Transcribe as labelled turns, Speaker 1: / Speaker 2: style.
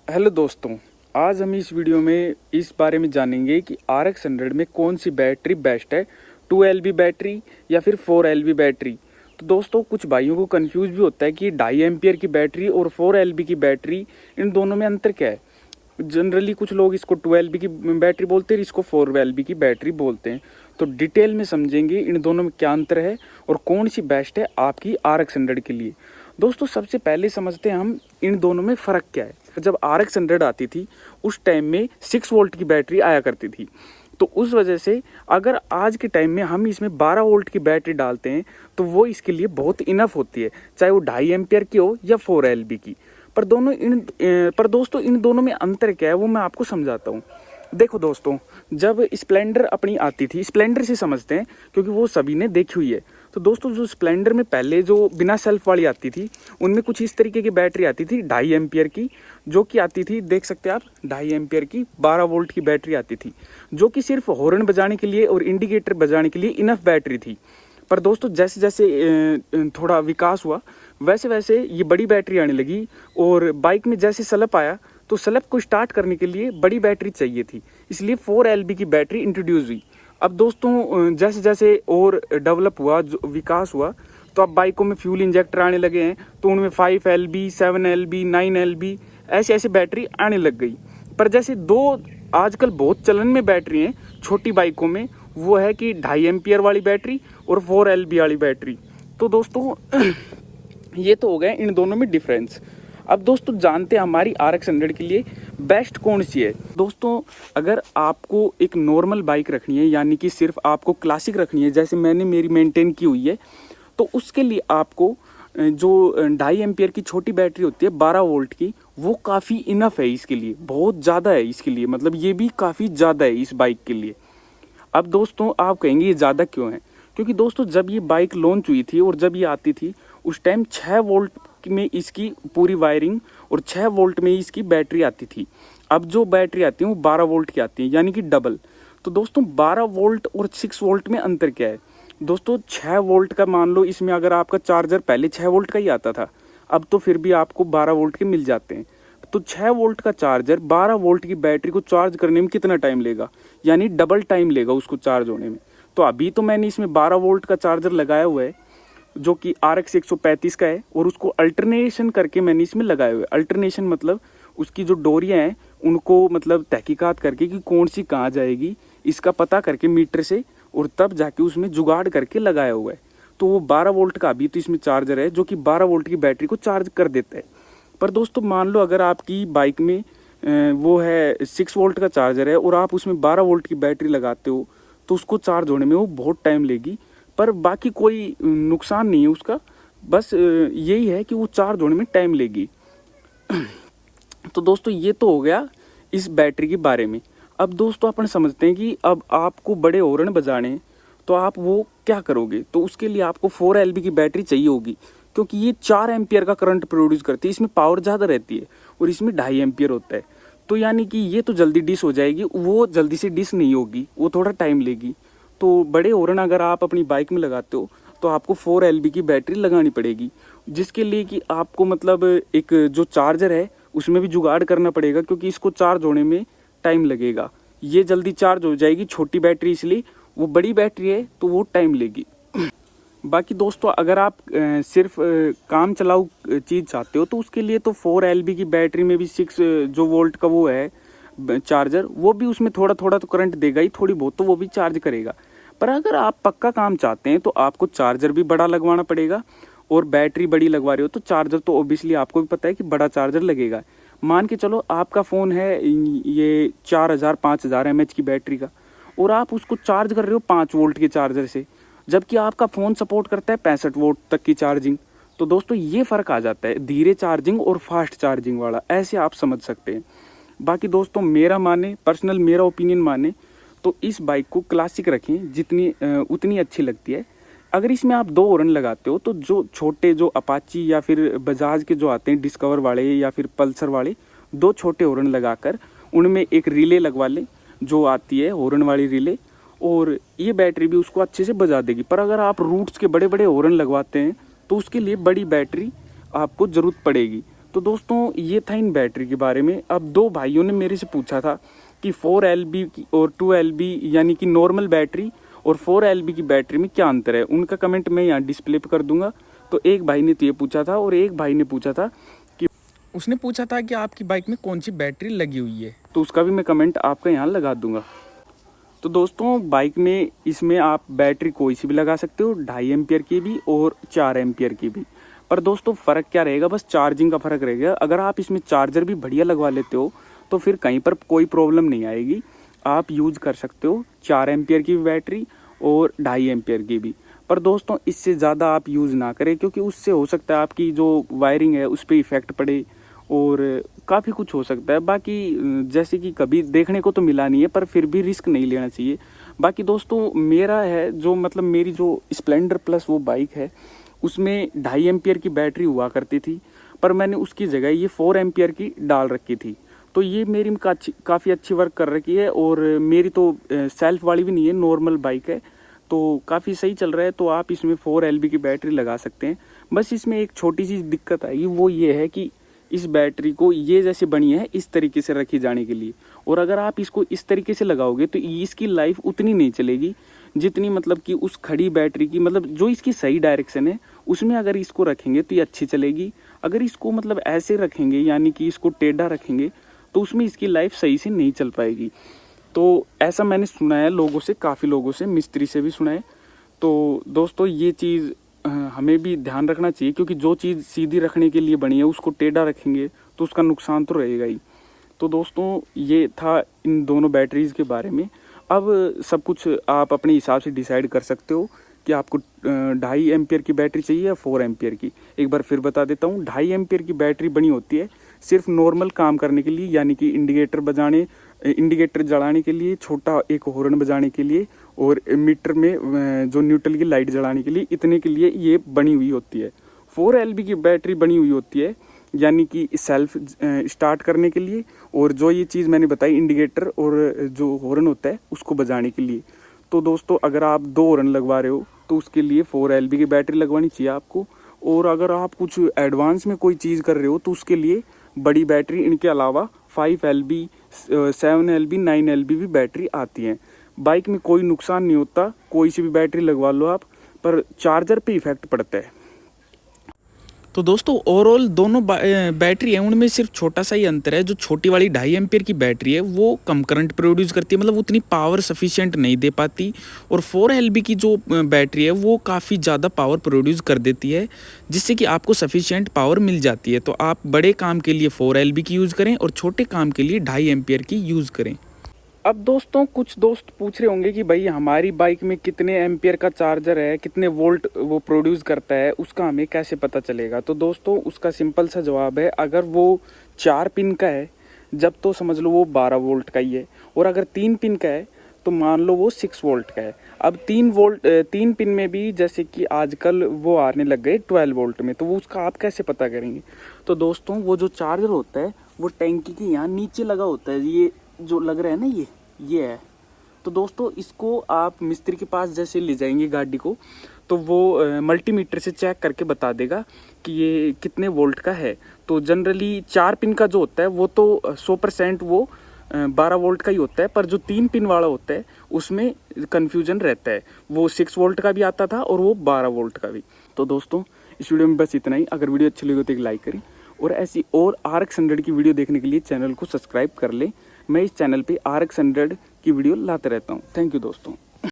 Speaker 1: Hello दोस्तों, आज हम इस वीडियो में इस बारे में जानेंगे कि RX 100 में कौन सी बैटरी बेस्ट है, 2 LB बैटरी या फिर 4 LB बैटरी। तो दोस्तों कुछ भाइयों को कंफ्यूज भी होता है कि 2.5 एम्पियर की बैटरी और 4 LB की बैटरी, इन दोनों में अंतर क्या है। जनरली कुछ लोग इसको 2 LB की बैटरी बोलते हैं, इसको 4 LB की बैटरी बोलते हैं। तो डिटेल में समझेंगे इन दोनों में क्या अंतर है और कौन सी बेस्ट है आपकी RX 100 के लिए। दोस्तों सबसे पहले समझते हैं हम इन दोनों में फ़र्क क्या है। जब RX 100 आती थी उस टाइम में 6 वोल्ट की बैटरी आया करती थी, तो उस वजह से अगर आज के टाइम में हम इसमें 12 वोल्ट की बैटरी डालते हैं तो वो इसके लिए बहुत इनफ होती है, चाहे वो 2.5 एम्पियर की हो या 4 LB की। पर दोस्तों इन दोनों में अंतर क्या है वो मैं आपको समझाता हूँ। देखो दोस्तों, जब स्प्लेंडर अपनी आती थी, स्प्लेंडर से समझते हैं क्योंकि वो सभी ने देखी हुई है। तो दोस्तों जो स्प्लेंडर में पहले जो बिना सेल्फ वाली आती थी उनमें कुछ इस तरीके की बैटरी आती थी 2.5 एम्पियर की, जो कि आती थी, देख सकते हैं आप, 2.5 एम्पियर की 12 वोल्ट की बैटरी आती थी, जो कि सिर्फ हॉर्न बजाने के लिए और इंडिकेटर बजाने के लिए इनफ बैटरी थी। पर दोस्तों जैसे जैसे थोड़ा विकास हुआ वैसे वैसे ये बड़ी बैटरी आने लगी, और बाइक में जैसे सलप आया तो सलप को स्टार्ट करने के लिए बड़ी बैटरी चाहिए थी, इसलिए 4 LB की बैटरी इंट्रोड्यूस हुई। अब दोस्तों जैसे जैसे और डेवलप हुआ, जो विकास हुआ, तो अब बाइकों में फ्यूल इंजेक्टर आने लगे हैं, तो उनमें 5 LB, 7 LB, 9 LB ऐसे ऐसे बैटरी आने लग गई। पर जैसे दो आजकल बहुत चलन में बैटरी हैं छोटी बाइकों में, वो है कि 2.5 एम्पियर वाली बैटरी और 4 LB वाली बैटरी। तो दोस्तों ये तो हो गए इन दोनों में डिफरेंस। अब दोस्तों जानते हैं हमारी RX 100 के लिए बेस्ट कौन सी है। दोस्तों अगर आपको एक नॉर्मल बाइक रखनी है, यानी कि सिर्फ आपको क्लासिक रखनी है जैसे मैंने मेरी मेंटेन की हुई है, तो उसके लिए आपको जो 2.5 एम्पियर की छोटी बैटरी होती है 12 वोल्ट की, वो काफ़ी इनफ है इसके लिए, बहुत ज़्यादा है इसके लिए, मतलब ये भी काफ़ी ज़्यादा है इस बाइक के लिए। अब दोस्तों आप कहेंगे ये ज़्यादा क्यों है, क्योंकि दोस्तों जब ये बाइक लॉन्च हुई थी और जब ये आती थी उस टाइम 6 वोल्ट में इसकी पूरी वायरिंग और 6 वोल्ट में इसकी बैटरी आती थी। अब जो बैटरी आती है वो 12 वोल्ट की आती है, यानी कि डबल। तो दोस्तों 12 वोल्ट और 6 वोल्ट में अंतर क्या है। दोस्तों 6 वोल्ट का मान लो, इसमें अगर आपका चार्जर पहले 6 वोल्ट का ही आता था, अब तो फिर भी आपको 12 वोल्ट के मिल जाते हैं। तो 6 वोल्ट का चार्जर 12 वोल्ट की बैटरी को चार्ज करने में कितना टाइम लेगा, यानी डबल टाइम लेगा उसको चार्ज होने में। तो अभी तो मैंने इसमें 12 वोल्ट का चार्जर लगाया हुआ है जो कि RX 135 का है, और उसको अल्टरनेशन करके मैंने इसमें लगाए हुए। अल्टरनेशन मतलब उसकी जो डोरियां हैं उनको मतलब तहकीकात करके कि कौन सी कहाँ जाएगी इसका पता करके मीटर से, और तब जाके उसमें जुगाड़ करके लगाया हुआ है। तो वो 12 वोल्ट का अभी तो इसमें चार्जर है जो कि 12 वोल्ट की बैटरी को चार्ज कर देता है। पर दोस्तों मान लो अगर आपकी बाइक में वो है 6 वोल्ट का चार्जर है और आप उसमें 12 वोल्ट की बैटरी लगाते हो, तो उसको चार्ज होने में वो बहुत टाइम लेगी। पर बाकी कोई नुकसान नहीं है उसका, बस यही है कि वो चार्ज होने में टाइम लेगी। तो दोस्तों ये तो हो गया इस बैटरी के बारे में। अब दोस्तों अपन समझते हैं कि अब आपको बड़े हॉर्न बजाने हैं तो आप वो क्या करोगे। तो उसके लिए आपको 4 LB की बैटरी चाहिए होगी, क्योंकि ये 4 एम्पियर का करंट प्रोड्यूस करती है, इसमें पावर ज़्यादा रहती है और इसमें 2.5 एम्पियर होता है। तो यानी कि ये तो जल्दी डिस हो जाएगी, वो जल्दी से डिस नहीं होगी, वो थोड़ा टाइम लेगी। तो बड़े हॉर्न अगर आप अपनी बाइक में लगाते हो तो आपको 4 LB की बैटरी लगानी पड़ेगी, जिसके लिए कि आपको मतलब एक जो चार्जर है उसमें भी जुगाड़ करना पड़ेगा, क्योंकि इसको चार्ज होने में टाइम लगेगा। ये जल्दी चार्ज हो जाएगी छोटी बैटरी, इसलिए वो बड़ी बैटरी है तो वो टाइम लेगी। बाकी दोस्तों अगर आप सिर्फ काम चलाऊ चीज़ चाहते हो तो उसके लिए तो 4 LB की बैटरी में भी 6 जो वोल्ट का वो है चार्जर, वो भी उसमें थोड़ा थोड़ा तो करंट देगा ही, थोड़ी बहुत तो वो भी चार्ज करेगा। पर अगर आप पक्का काम चाहते हैं तो आपको चार्जर भी बड़ा लगवाना पड़ेगा, और बैटरी बड़ी लगवा रहे हो तो चार्जर तो ऑब्वियसली आपको भी पता है कि बड़ा चार्जर लगेगा। मान के चलो आपका फ़ोन है ये 4000-5000 mAh की बैटरी का, और आप उसको चार्ज कर रहे हो 5 वोल्ट के चार्जर से, जबकि आपका फ़ोन सपोर्ट करता है 65 वोल्ट तक की चार्जिंग। तो दोस्तों ये फ़र्क आ जाता है धीरे चार्जिंग और फास्ट चार्जिंग वाला, ऐसे आप समझ सकते हैं। बाकी दोस्तों मेरा माने, पर्सनल मेरा ओपिनियन माने तो इस बाइक को क्लासिक रखें, जितनी उतनी अच्छी लगती है। अगर इसमें आप 2 हॉर्न लगाते हो तो जो छोटे जो अपाची या फिर बजाज के जो आते हैं डिस्कवर वाले या फिर पल्सर वाले, 2 छोटे हॉर्न लगाकर उनमें एक रिले लगवा लें जो आती है हॉर्न वाली रिले, और ये बैटरी भी उसको अच्छे से बजा देगी। पर अगर आप रूट्स के बड़े बड़े हॉर्न लगवाते हैं तो उसके लिए बड़ी बैटरी आपको ज़रूरत पड़ेगी। तो दोस्तों ये था इन बैटरी के बारे में। अब दो भाइयों ने मेरे से पूछा था कि 4LB और 2LB यानी कि नॉर्मल बैटरी और 4LB की बैटरी में क्या अंतर है। उनका कमेंट मैं यहाँ डिस्प्ले पे कर दूंगा। तो एक भाई ने तो ये पूछा था और एक भाई ने पूछा था कि उसने पूछा था कि आपकी बाइक में कौन सी बैटरी लगी हुई है, तो उसका भी मैं कमेंट आपका यहाँ लगा दूंगा। तो दोस्तों बाइक में इसमें आप बैटरी कोई सी भी लगा सकते हो, 2.5 एम्पियर की भी और 4 एम्पियर की भी। पर दोस्तों फ़र्क क्या रहेगा, बस चार्जिंग का फ़र्क रहेगा। अगर आप इसमें चार्जर भी बढ़िया लगवा लेते हो तो फिर कहीं पर कोई प्रॉब्लम नहीं आएगी। आप यूज़ कर सकते हो 4 एम्पियर की भी बैटरी और 2.5 एम्पियर की भी। पर दोस्तों इससे ज़्यादा आप यूज़ ना करें, क्योंकि उससे हो सकता है आपकी जो वायरिंग है उस पर इफ़ेक्ट पड़े और काफ़ी कुछ हो सकता है। बाकी जैसे कि कभी देखने को तो मिला नहीं है, पर फिर भी रिस्क नहीं लेना चाहिए। बाकी दोस्तों मेरा है जो मतलब मेरी जो स्प्लेंडर प्लस वो बाइक है उसमें 2.5 एम्पियर की बैटरी हुआ करती थी, पर मैंने उसकी जगह ये 4 एम्पियर की डाल रखी थी। तो ये मेरी काफ़ी अच्छी वर्क कर रखी है और मेरी तो सेल्फ वाली भी नहीं है, नॉर्मल बाइक है, तो काफ़ी सही चल रहा है। तो आप इसमें 4LB की बैटरी लगा सकते हैं। बस इसमें एक छोटी सी दिक्कत आएगी, वो ये है कि इस बैटरी को ये जैसे बनी है इस तरीके से रखी जाने के लिए, और अगर आप इसको इस तरीके से लगाओगे तो इसकी लाइफ उतनी नहीं चलेगी जितनी मतलब कि उस खड़ी बैटरी की, मतलब जो इसकी सही डायरेक्शन है उसमें अगर इसको रखेंगे तो ये अच्छी चलेगी। अगर इसको मतलब ऐसे रखेंगे यानी कि इसको टेढ़ा रखेंगे तो उसमें इसकी लाइफ सही से नहीं चल पाएगी। तो ऐसा मैंने सुना है लोगों से, काफ़ी लोगों से, मिस्त्री से भी सुना है। तो दोस्तों ये चीज़ हमें भी ध्यान रखना चाहिए, क्योंकि जो चीज़ सीधी रखने के लिए बनी है उसको टेढ़ा रखेंगे तो उसका नुकसान तो रहेगा ही। तो दोस्तों ये था इन दोनों बैटरीज़ के बारे में। अब सब कुछ आप अपने हिसाब से डिसाइड कर सकते हो कि आपको 2.5 एम्पियर की बैटरी चाहिए या 4 एम्पियर की। एक बार फिर बता देता हूँ, 2.5 एम्पियर की बैटरी बनी होती है सिर्फ नॉर्मल काम करने के लिए, यानी कि इंडिकेटर जलाने के लिए, छोटा एक हॉर्न बजाने के लिए और मीटर में जो न्यूट्रल की लाइट जलाने के लिए, इतने के लिए ये बनी हुई होती है। 4LB की बैटरी बनी हुई होती है यानी कि सेल्फ स्टार्ट करने के लिए, और जो ये चीज़ मैंने बताई इंडिकेटर और जो हॉर्न होता है उसको बजाने के लिए। तो दोस्तों अगर आप 2 हॉर्न लगवा रहे हो तो उसके लिए 4LB की बैटरी लगवानी चाहिए आपको। और अगर आप कुछ एडवांस में कोई चीज़ कर रहे हो तो उसके लिए बड़ी बैटरी, इनके अलावा 5LB, 7LB, 9LB भी बैटरी आती हैं। बाइक में कोई नुकसान नहीं होता, कोई सी भी बैटरी लगवा लो आप, पर चार्जर पे इफेक्ट पड़ता है। तो दोस्तों ओवरऑल दोनों बैटरी है उनमें सिर्फ छोटा सा ही अंतर है। जो छोटी वाली 2.5 एम्पियर की बैटरी है वो कम करंट प्रोड्यूस करती है, मतलब उतनी पावर सफिशिएंट नहीं दे पाती, और 4LB की जो बैटरी है वो काफ़ी ज़्यादा पावर प्रोड्यूस कर देती है, जिससे कि आपको सफिशिएंट पावर मिल जाती है। तो आप बड़े काम के लिए 4LB की यूज़ करें और छोटे काम के लिए 2.5 एम्पियर की यूज़ करें। अब दोस्तों कुछ दोस्त पूछ रहे होंगे कि भाई हमारी बाइक में कितने एम्पियर का चार्जर है, कितने वोल्ट वो प्रोड्यूस करता है, उसका हमें कैसे पता चलेगा। तो दोस्तों उसका सिंपल सा जवाब है, अगर वो 4 पिन का है जब तो समझ लो वो 12 वोल्ट का ही है, और अगर 3 पिन का है तो मान लो वो 6 वोल्ट का है। अब 3 पिन में भी जैसे कि आजकल वो आने लग गए 12 वोल्ट में, तो वो उसका आप कैसे पता करेंगे। तो दोस्तों वो जो चार्जर होता है वो टैंकी के यहाँ नीचे लगा होता है, ये जो लग रहा है ना ये है। तो दोस्तों इसको आप मिस्त्री के पास जैसे ले जाएंगे गाड़ी को, तो वो मल्टीमीटर से चेक करके बता देगा कि ये कितने वोल्ट का है। तो जनरली 4 पिन का जो होता है वो तो 100% वो 12 वोल्ट का ही होता है, पर जो 3 पिन वाला होता है उसमें कन्फ्यूजन रहता है, वो 6 वोल्ट का भी आता था और वो 12 वोल्ट का भी। तो दोस्तों इस वीडियो में बस इतना ही। अगर वीडियो अच्छी लगी तो एक लाइक करें, और ऐसी और RX 100 की वीडियो देखने के लिए चैनल को सब्सक्राइब कर लें। मैं इस चैनल पे RX 100 की वीडियो लाते रहता हूँ। थैंक यू दोस्तों।